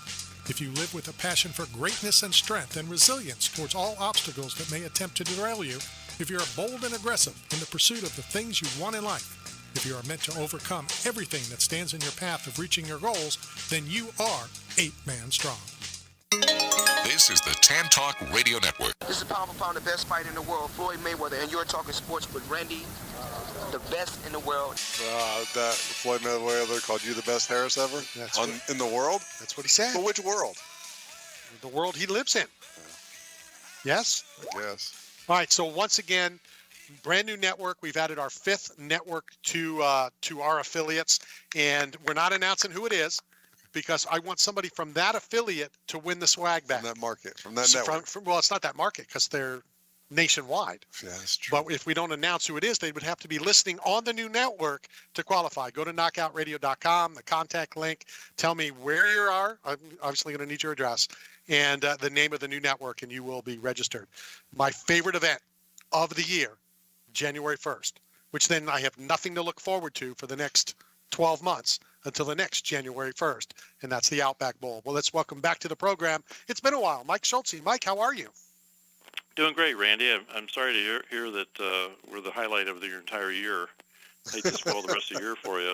S5: If you live with a passion for greatness and strength and resilience towards all obstacles that may attempt to derail you, if you're bold and aggressive in the pursuit of the things you want in life, if you are meant to overcome everything that stands in your path of reaching your goals, then you are 8-man strong.
S4: This is the Tan Talk Radio Network.
S16: This is pound for pound, the best fighter in the world, Floyd Mayweather, and you're talking sports with Randy, the best in the world.
S2: That Floyd Mayweather called you the best Harris ever in the world?
S1: That's what he said.
S2: But which world?
S1: The world he lives in. Yes?
S2: Yes.
S1: All right, so once again, brand new network. We've added our 5th network to our affiliates, and we're not announcing who it is because I want somebody from that affiliate to win the swag bag.
S2: From that market, from that network.
S1: Well, it's not that market because they're nationwide.
S2: Yeah, that's true.
S1: But if we don't announce who it is, they would have to be listening on the new network to qualify. Go to knockoutradio.com, the contact link. Tell me where you are. I'm obviously going to need your address and the name of the new network, and you will be registered. My favorite event of the year, January 1st, which then I have nothing to look forward to for the next 12 months until the next January 1st, and that's the Outback Bowl. Well, let's welcome back to the program. It's been a while. Mike Schulze. Mike, how are you?
S17: Doing great, Randy. I'm sorry to hear that we're the highlight of your entire year. I hate to spoil the rest of the year for you.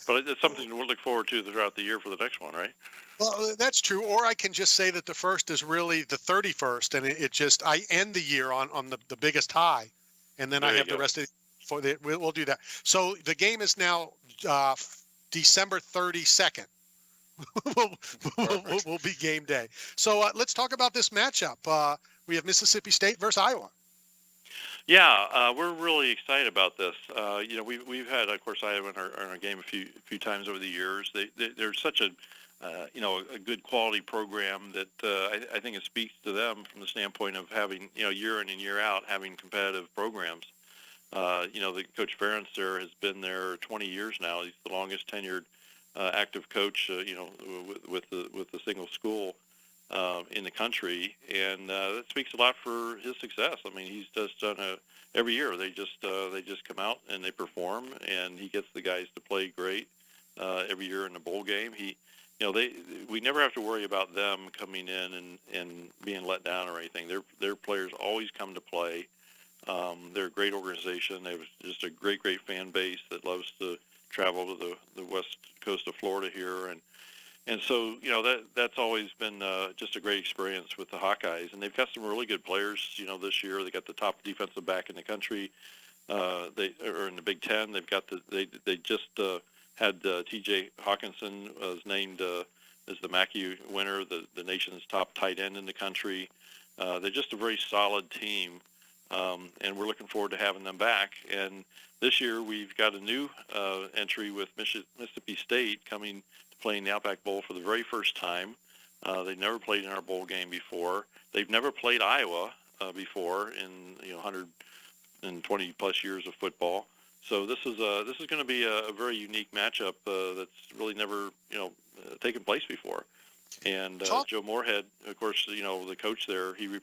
S17: But it's something we'll look forward to throughout the year for the next one, right?
S1: Well, that's true. Or I can just say that the first is really the 31st, and it just I end the year on the biggest high, and then I have the rest of we'll do that. So the game is now December 32nd. will be game day. So let's talk about this matchup. We have Mississippi State versus Iowa.
S17: Yeah, we're really excited about this. We've had, of course, Iowa in our game a few times over the years. They're such a good quality program that I think it speaks to them from the standpoint of having, year in and year out, having competitive programs. The Coach Ferentz there has been there 20 years now. He's the longest tenured active coach, with the single school in the country, and that speaks a lot for his success. I mean, he's just done every year. They just come out and they perform, and he gets the guys to play great every year in the bowl game. We never have to worry about them coming in and being let down or anything. Their players always come to play. They're a great organization. They have just a great fan base that loves to travel to the west coast of Florida here, and so that's always been just a great experience with the Hawkeyes. And they've got some really good players. This year they got the top defensive back in the country. They are in the Big Ten. They've got they just had T.J. Hawkinson was named as the Mackey winner, the nation's top tight end in the country. They're just a very solid team. And we're looking forward to having them back. And this year we've got a new entry with Mississippi State coming to play in the Outback Bowl for the very first time. They've never played in our bowl game before. They've never played Iowa before in 120 plus years of football. So this is going to be a very unique matchup that's really never taken place before. And Joe Moorhead, of course, the coach there, he was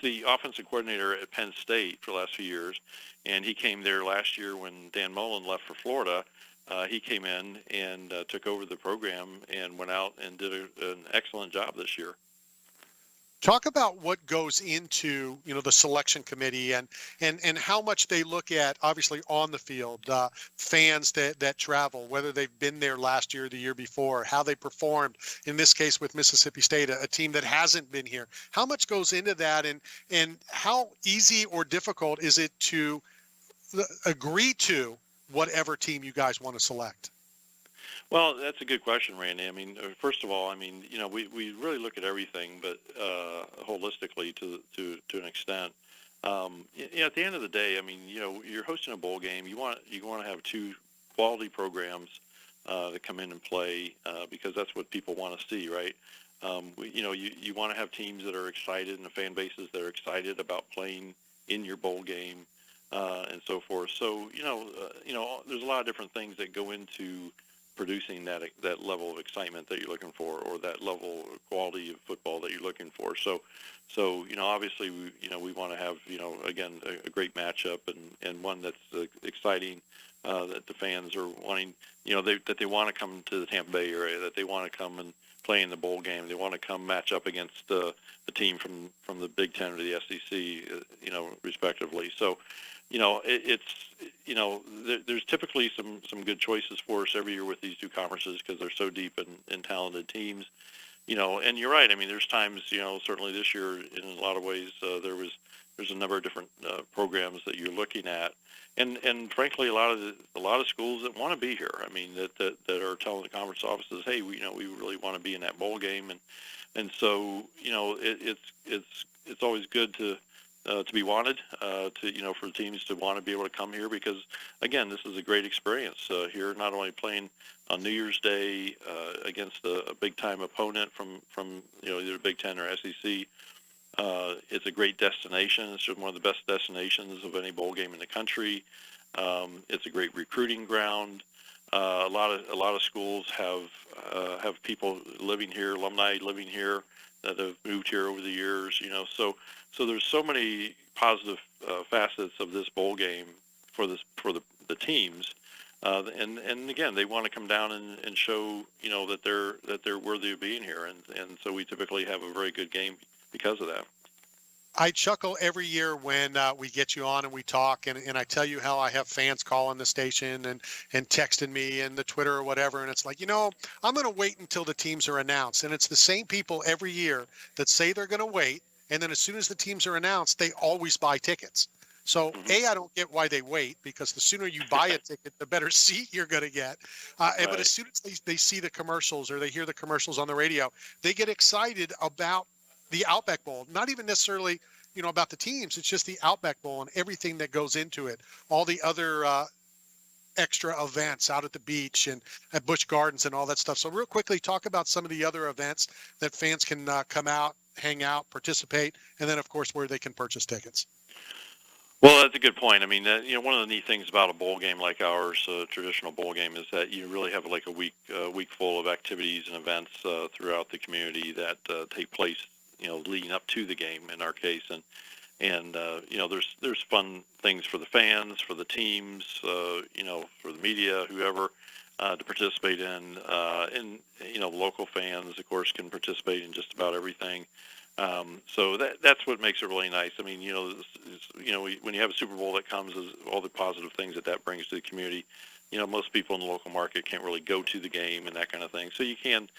S17: the offensive coordinator at Penn State for the last few years, and he came there last year when Dan Mullen left for Florida. He came in and took over the program and went out and did an excellent job this year.
S1: Talk about what goes into, the selection committee and how much they look at, obviously, on the field, fans that travel, whether they've been there last year or the year before, how they performed, in this case with Mississippi State, a team that hasn't been here. How much goes into that, and how easy or difficult is it to agree to whatever team you guys want to select?
S17: Well, that's a good question, Randy. I mean, first of all, we really look at everything, but holistically to an extent. At the end of the day, you're hosting a bowl game. You want to have two quality programs that come in and play because that's what people want to see, right? You want to have teams that are excited and the fan bases that are excited about playing in your bowl game and so forth. So there's a lot of different things that go into producing that level of excitement that you're looking for, or that level of quality of football that you're looking for. So obviously we want to have again a great matchup and one that's exciting that the fans are wanting that they want to come to the Tampa Bay area, that they want to come and playing the bowl game. They want to come match up against the team from the Big Ten or the SEC, respectively. So, there's typically some good choices for us every year with these two conferences because they're so deep in talented teams. And you're right. I mean, there's times, certainly this year, in a lot of ways, there's a number of different programs that you're looking at, and frankly, a lot of schools that want to be here. I mean, that are telling the conference offices, hey, we really want to be in that bowl game, and so it's always good to be wanted, for teams to want to be able to come here because, again, this is a great experience here. Not only playing on New Year's Day against a big-time opponent from either Big Ten or SEC. It's a great destination. It's one of the best destinations of any bowl game in the country. It's a great recruiting ground. A lot of schools have people living here, alumni living here that have moved here over the years. So there's so many positive facets of this bowl game for the teams. And again, they want to come down and show that they're worthy of being here, and so we typically have a very good game because of that.
S1: I chuckle every year when we get you on and we talk, and I tell you how I have fans calling the station and texting me and the Twitter or whatever, and it's like, I'm going to wait until the teams are announced, and it's the same people every year that say they're going to wait, and then as soon as the teams are announced, they always buy tickets. So, I don't get why they wait, because the sooner you buy a ticket, the better seat you're going to get.
S17: Right.
S1: But as soon as they see the commercials or they hear the commercials on the radio, they get excited about the Outback Bowl. Not even necessarily, about the teams. It's just the Outback Bowl and everything that goes into it. All the other extra events out at the beach and at Busch Gardens and all that stuff. So real quickly, talk about some of the other events that fans can come out, hang out, participate, and then, of course, where they can purchase tickets.
S17: Well, that's a good point. I mean, one of the neat things about a bowl game like ours, a traditional bowl game, is that you really have like a week full of activities and events throughout the community that take place, leading up to the game in our case, and there's fun things for the fans, for the teams, for the media, whoever, to participate in, and local fans, of course, can participate in just about everything. So that's what makes it really nice. I mean, when you have a Super Bowl that comes, as all the positive things that brings to the community. Most people in the local market can't really go to the game and that kind of thing. So you can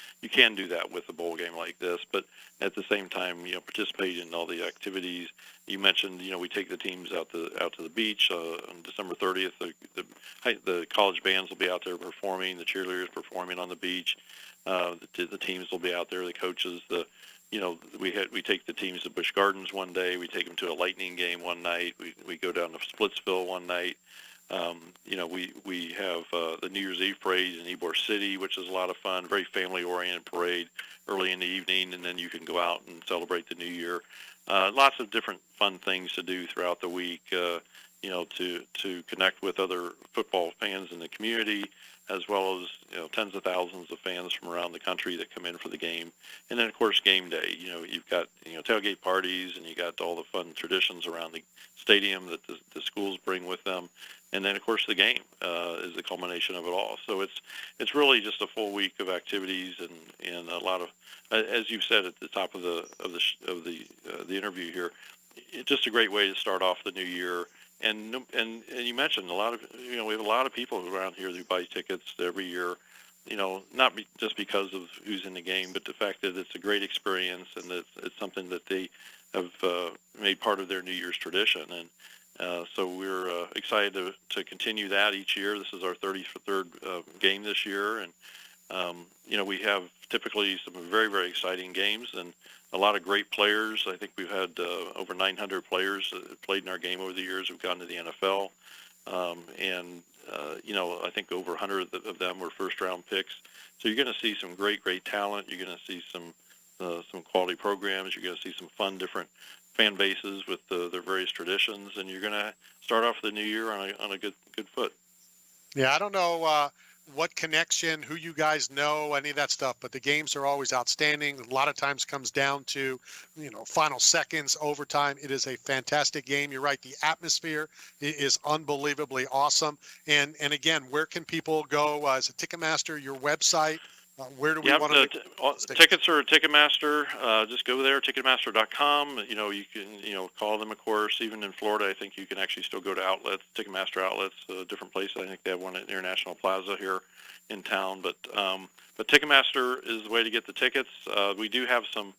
S17: do that with a bowl game like this, but at the same time, participate in all the activities. You mentioned, we take the teams out to the beach on December 30th. The college bands will be out there performing, the cheerleaders performing on the beach. The teams will be out there, the coaches, we take the teams to Busch Gardens one day. We take them to a Lightning game one night. We go down to Splitsville one night. We have the New Year's Eve parade in Ybor City, which is a lot of fun, very family-oriented parade early in the evening, and then you can go out and celebrate the New Year. Lots of different fun things to do throughout the week, to connect with other football fans in the community, as well as tens of thousands of fans from around the country that come in for the game. And then, of course, game day. You've got tailgate parties, and you got all the fun traditions around the stadium that the schools bring with them. And then, of course, the game is the culmination of it all. So it's really just a full week of activities and a lot of, as you've said at the top of the interview here, it's just a great way to start off the new year. And you mentioned we have a lot of people around here who buy tickets every year. Not just because of who's in the game, but the fact that it's a great experience and that it's something that they have made part of their New Year's tradition. And so we're excited to continue that each year. This is our 33rd game this year, and we have typically some very, very exciting games and a lot of great players. I think we've had over 900 players that played in our game over the years who've gone to the NFL, and I think over 100 of them were first-round picks. So you're going to see some great, great talent. You're going to see some quality programs. You're going to see some fun, different fan bases with their various traditions, and you're going to start off the new year on a good foot.
S1: Yeah, I don't know what connection, who you guys know, any of that stuff, but the games are always outstanding. A lot of times comes down to, final seconds, overtime. It is a fantastic game. You're right. The atmosphere is unbelievably awesome. And again, where can people go? Is it Ticketmaster, your website, Where do we want to?
S17: Tickets are at Ticketmaster. Just go there, Ticketmaster.com. You can call them, of course. Even in Florida, I think you can actually still go to outlets, Ticketmaster outlets, different places. I think they have one at International Plaza here in town. But Ticketmaster is the way to get the tickets. We do have some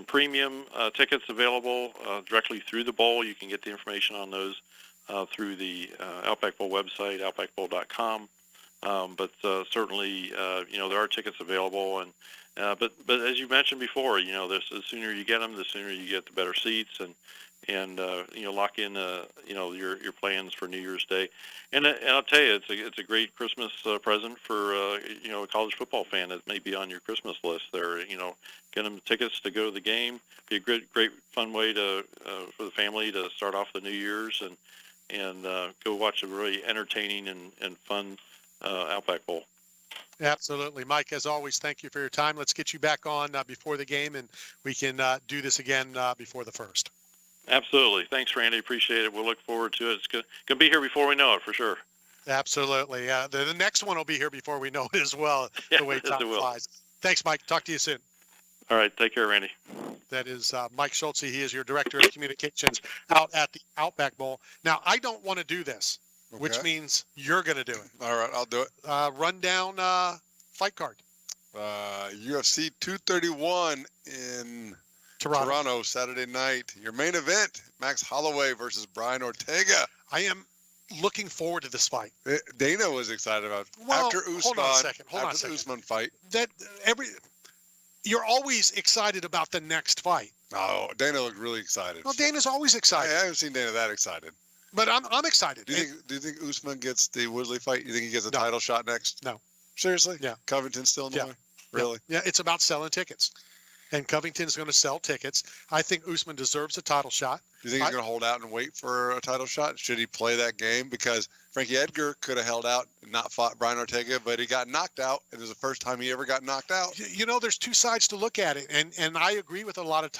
S17: premium tickets available directly through the bowl. You can get the information on those through the Outback Bowl website, outbackbowl.com. But certainly, there are tickets available, and but as you mentioned before, the sooner you get them, the sooner you get the better seats, and lock in your plans for New Year's Day. And I'll tell you, it's a great Christmas present for a college football fan that may be on your Christmas list. There, get them tickets to go to the game. Be a great fun way for the family to start off the New Year's and go watch a really entertaining and fun Outback Bowl.
S1: Absolutely. Mike, as always, thank you for your time. Let's get you back on before the game, and we can do this again before the first.
S17: Absolutely. Thanks, Randy. Appreciate it. We'll look forward to it. It's going to be here before we know it, for sure.
S1: Absolutely. The next one will be here before we know it as well, the way time flies. Thanks, Mike. Talk to you soon.
S17: All right. Take care, Randy.
S1: That is Mike Schulze. He is your Director of Communications out at the Outback Bowl. Now, I don't want to do this. Okay. Which means you're going to do it.
S2: All right, I'll do it.
S1: Run down fight card.
S2: UFC 231 in Toronto, Saturday night. Your main event, Max Holloway versus Brian Ortega.
S1: I am looking forward to this fight.
S2: Dana was excited about it.
S1: Well,
S2: after Usman,
S1: hold on a second.
S2: the Usman fight.
S1: You're always excited about the next fight.
S2: Oh, Dana looked really excited.
S1: Well, Dana's always excited.
S2: I haven't seen Dana that excited.
S1: But I'm excited.
S2: Do you think Usman gets the Woodley fight? You think he gets a title shot next?
S1: No.
S2: Seriously?
S1: Yeah.
S2: Covington's still in the way? Really?
S1: Yeah, it's about selling tickets. And Covington's going to sell tickets. I think Usman deserves a title shot.
S2: Do you think he's going to hold out and wait for a title shot? Should he play that game? Because Frankie Edgar could have held out and not fought Brian Ortega, but he got knocked out. It was the first time he ever got knocked out.
S1: There's two sides to look at it. And I agree with a lot of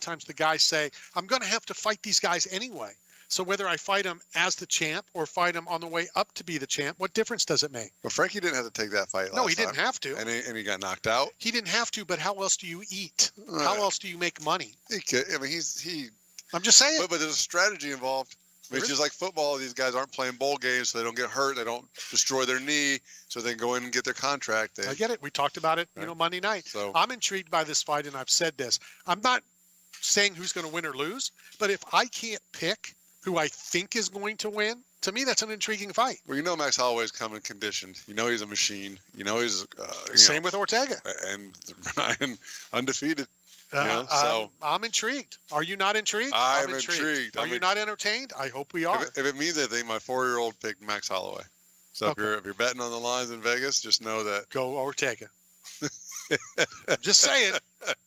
S1: times the guys say, I'm going to have to fight these guys anyway. So whether I fight him as the champ or fight him on the way up to be the champ, what difference does it make?
S2: Well, Frankie didn't have to take that fight last time.
S1: No, he didn't have to.
S2: And he got knocked out.
S1: He didn't have to, but how else do you eat? How else do you make money?
S2: He could. I mean,
S1: I'm just saying.
S2: But there's a strategy involved. I mean, it's just like football. These guys aren't playing bowl games, so they don't get hurt. They don't destroy their knee, so they can go in and get their contract.
S1: I get it. We talked about it, Monday night. So I'm intrigued by this fight, and I've said this. I'm not saying who's going to win or lose, but if I can't pick who I think is going to win, to me, that's an intriguing fight.
S2: Well, Max Holloway's coming conditioned. He's a machine. He's
S1: same with Ortega
S2: and Brian undefeated.
S1: So I'm intrigued. Are you not intrigued?
S2: I'm intrigued.
S1: Are you not entertained? I hope we are.
S2: If it means anything, my 4-year-old picked Max Holloway. So if you're betting on the lines in Vegas, just know that
S1: go Ortega. Just saying.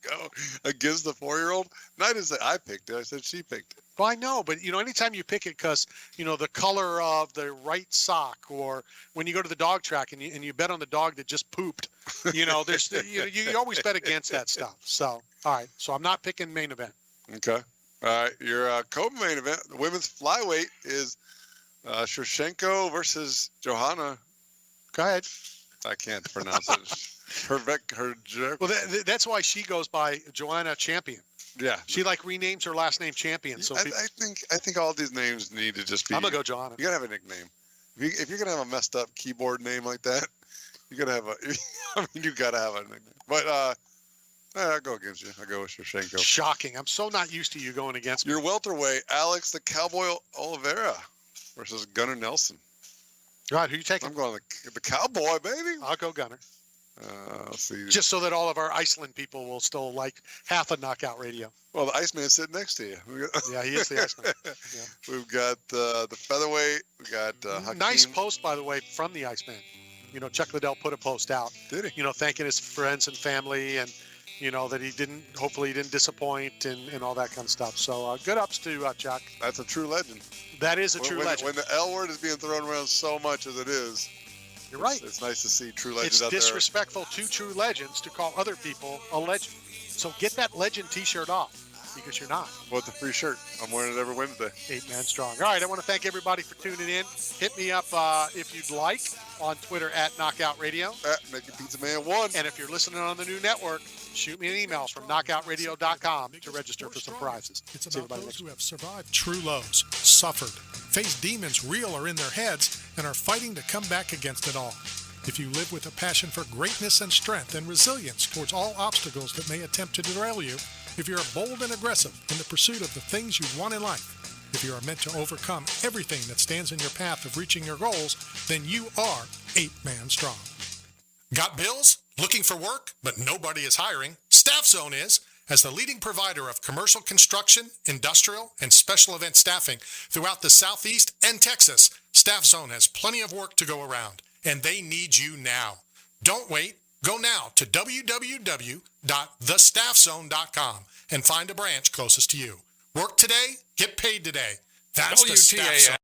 S2: Go against the 4-year-old. And I didn't say I picked it. I said she picked it.
S1: Well, I know, but anytime you pick it because the color of the right sock, or when you go to the dog track and you bet on the dog that just pooped, there's you always bet against that stuff. So all right, so I'm not picking main event.
S2: Okay, all right. Your co-main event, the women's flyweight, is Shevchenko versus Johanna.
S1: Go ahead.
S2: I can't pronounce it.
S1: Well, that's why she goes by Joanna Champion.
S2: Yeah,
S1: she renames her last name Champion. So
S2: I think all these names need to just be.
S1: I'm gonna go Johanna.
S2: You gotta have a nickname. If you're gonna have a messed up keyboard name like that, you gotta have you gotta have a nickname. But I'll go against you. I'll go with Shevchenko.
S1: Shocking! I'm so not used to you going against me.
S2: Your welterweight, Alex the Cowboy Oliveira versus Gunnar Nelson.
S1: Right, who you taking?
S2: I'm going the Cowboy, baby.
S1: I'll go Gunnar.
S2: Let's see.
S1: Just so that all of our Iceland people will still like half a knockout radio.
S2: Well, the Iceman's sitting next to you.
S1: Yeah, he is the Iceman. Yeah.
S2: We've got the featherweight. We got Hakeem.
S1: Nice post, by the way, from the Iceman. Chuck Liddell put a post out.
S2: Did he?
S1: Thanking his friends and family, and that hopefully he didn't disappoint and all that kind of stuff. So good ups to Chuck.
S2: That's a true legend.
S1: That is a true legend.
S2: When the L word is being thrown around so much as it is.
S1: You're right.
S2: It's nice to see true legends out there.
S1: It's disrespectful to true legends to call other people a legend. So get that legend T-shirt off. because you're not.
S2: Well, the free shirt. I'm wearing it every Wednesday.
S1: 8 Man Strong. All right, I want to thank everybody for tuning in. Hit me up if you'd like on Twitter at Knockout Radio.
S2: At Naked Pizza Man 1.
S1: And if you're listening on the new network, shoot me an email from knockoutradio.com to register for some prizes.
S5: It's about those who have survived true lows, suffered, faced demons real or in their heads, and are fighting to come back against it all. If you live with a passion for greatness and strength and resilience towards all obstacles that may attempt to derail you, if you're bold and aggressive in the pursuit of the things you want in life, if you are meant to overcome everything that stands in your path of reaching your goals, then you are 8 Man Strong. Got bills? Looking for work, but nobody is hiring? Staff Zone is. As the leading provider of commercial construction, industrial, and special event staffing throughout the Southeast and Texas, Staff Zone has plenty of work to go around, and they need you now. Don't wait. Go now to www.thestaffzone.com and find a branch closest to you. Work today, get paid today. That's the Staff Zone.